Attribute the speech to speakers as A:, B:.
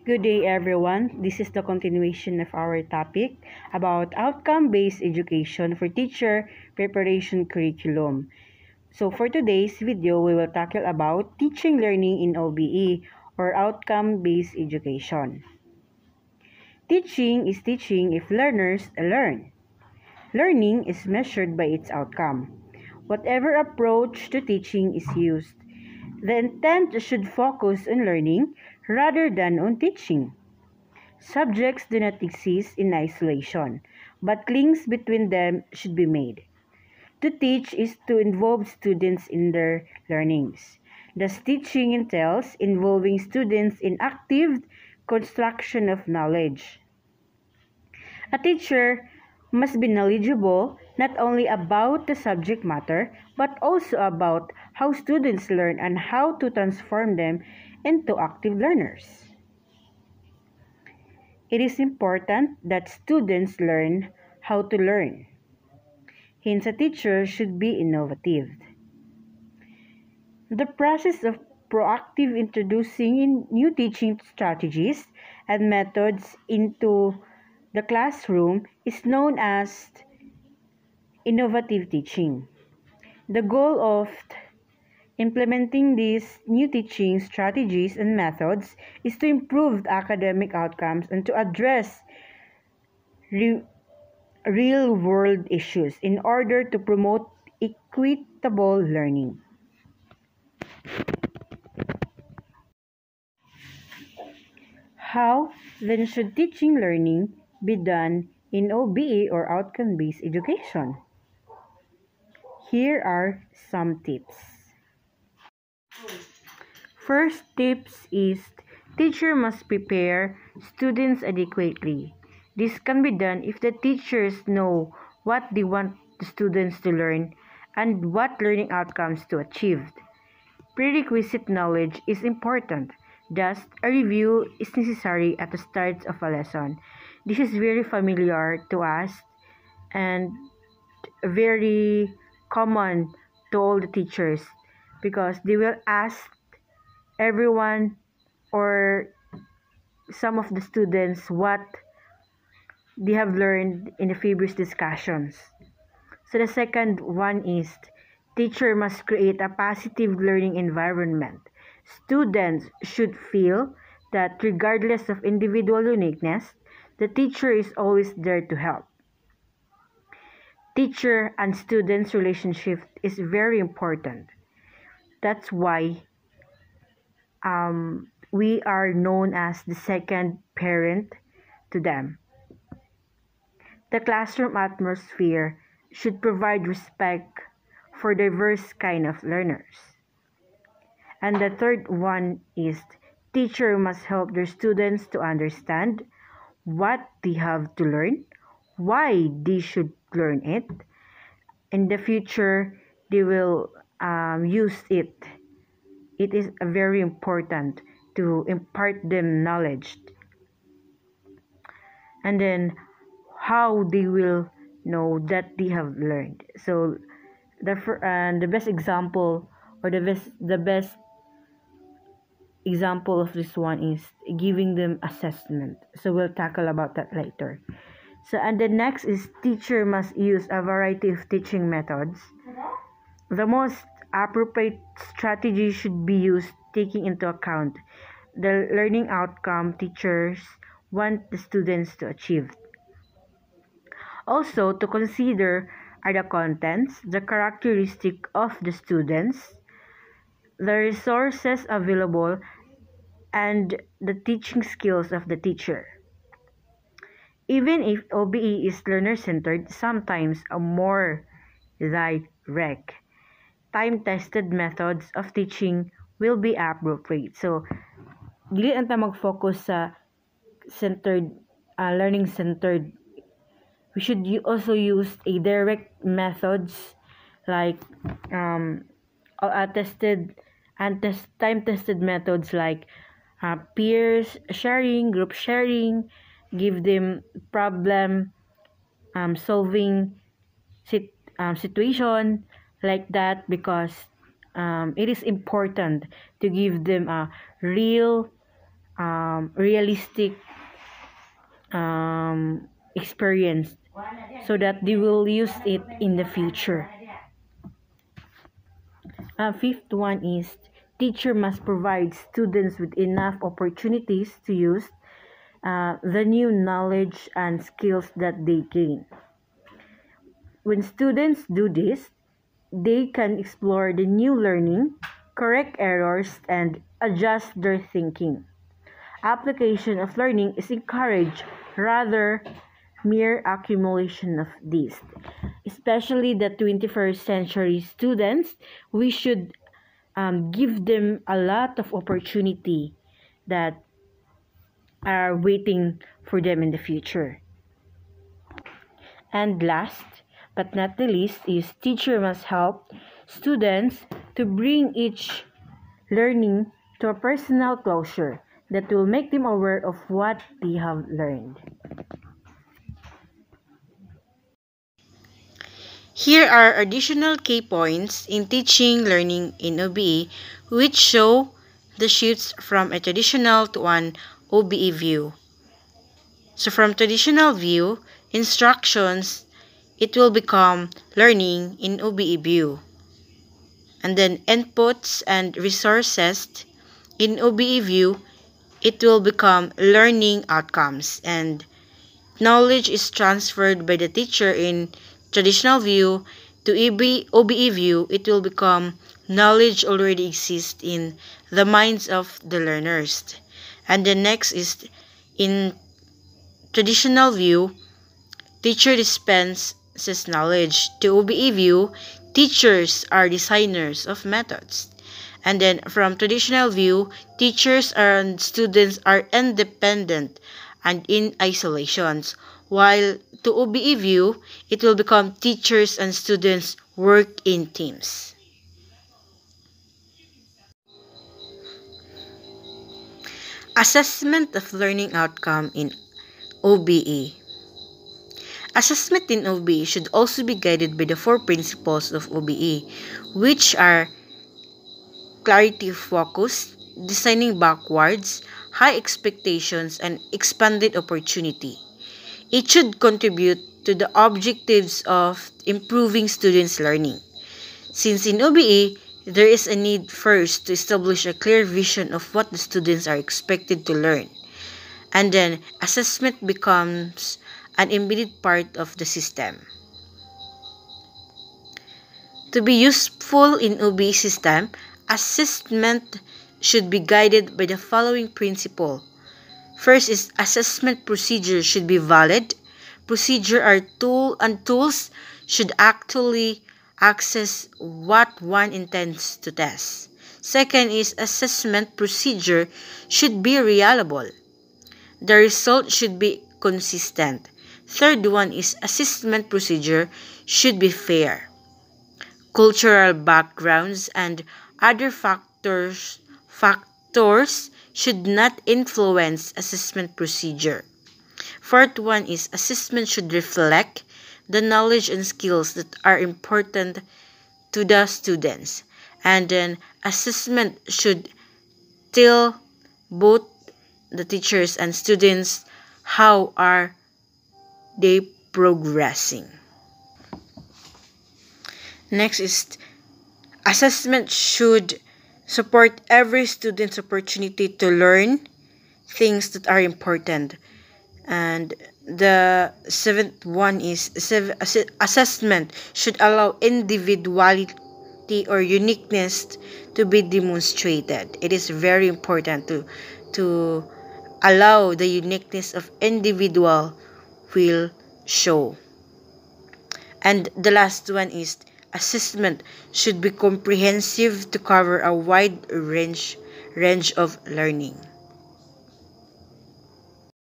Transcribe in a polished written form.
A: Good day, everyone. This is the continuation of our topic about outcome-based education for teacher preparation curriculum. So for today's video, we will tackle about teaching learning in OBE or outcome-based education. Teaching is teaching if learners learn. Learning is measured by its outcome. Whatever approach to teaching is used, the intent should focus on learning rather than on teaching. Subjects do not exist in isolation, but links between them should be made. To teach is to involve students in their learnings. Thus, teaching entails involving students in active construction of knowledge. A teacher must be knowledgeable not only about the subject matter, but also about how students learn and how to transform them into active learners. It is important that students learn how to learn. Hence, a teacher should be innovative. The process of proactive introducing in new teaching strategies and methods into the classroom is known as innovative teaching. The goal of implementing these new teaching strategies and methods is to improve academic outcomes and to address real-world issues in order to promote equitable learning. How then should teaching learning be done in OBE or outcome-based education? Here are some tips. First tips is teacher must prepare students adequately. This can be done if the teachers know what they want the students to learn and what learning outcomes to achieve. Prerequisite knowledge is important. Thus, a review is necessary at the start of a lesson. This is very familiar to us and very common to all the teachers because they will ask everyone or some of the students what they have learned in the previous discussions. So the second one is teacher must create a positive learning environment. Students should feel that regardless of individual uniqueness, the teacher is always there to help. Teacher and students' relationship is very important. That's why we are known as the second parent to them. The classroom atmosphere should provide respect for diverse kind of learners. And the third one is teacher must help their students to understand what they have to learn, why they should learn it. In the future, they will use it. It is very important to impart them knowledge. And then how they will know that they have learned. So the best example or the best example of this one is giving them assessment. So we'll tackle about that later. So and the next is teacher must use a variety of teaching methods. The most appropriate strategy should be used taking into account the learning outcome teachers want the students to achieve. Also, to consider are the contents, the characteristic of the students, the resources available, and the teaching skills of the teacher. Even if OBE is learner-centered, sometimes a more direct, time-tested methods of teaching will be appropriate. So, dili anta mag-focus sa learning-centered. We should also use a direct methods like time-tested methods like peers sharing, group sharing, give them problem solving situation like that because it is important to give them a real realistic experience so that they will use it in the future. Fifth one is teacher must provide students with enough opportunities to use the new knowledge and skills that they gain. When students do this, they can explore the new learning, correct errors, and adjust their thinking. Application of learning is encouraged rather mere accumulation of these. Especially the 21st century students, we should give them a lot of opportunity that are waiting for them in the future. And last but not the least is teacher must help students to bring each learning to a personal closure that will make them aware of what they have learned.
B: Here are additional key points in teaching learning in OBE which show the shifts from a traditional to an OBE view. So from traditional view, instructions, it will become learning in OBE view. And then inputs and resources, in OBE view, it will become learning outcomes. And knowledge is transferred by the teacher in traditional view to OBE view, it will become knowledge already exists in the minds of the learners. And the next is in traditional view, teacher dispenses knowledge. To OBE view, teachers are designers of methods. And then from traditional view, teachers and students are independent and in isolations. While to OBE view, it will become teachers and students work in teams. Assessment of learning outcome in OBE. Assessment in OBE should also be guided by the 4 principles of OBE, which are clarity of focus, designing backwards, high expectations, and expanded opportunity. It should contribute to the objectives of improving students' learning. Since in OBE, there is a need first to establish a clear vision of what the students are expected to learn. And then, assessment becomes an embedded part of the system. To be useful in OBE system, assessment should be guided by the following principle. First is assessment procedure should be valid. Procedure are tools should actually access what one intends to test. Second is assessment procedure should be reliable. The result should be consistent. Third one is assessment procedure should be fair. Cultural backgrounds and other factors should not influence assessment procedure. Fourth one is assessment should reflect the knowledge and skills that are important to the students. And then assessment should tell both the teachers and students how are they progressing. Next is assessment should support every student's opportunity to learn things that are important. And the seventh one is assessment should allow individuality or uniqueness to be demonstrated. It is very important to allow the uniqueness of individual will show. And the last one is assessment should be comprehensive to cover a wide range of learning.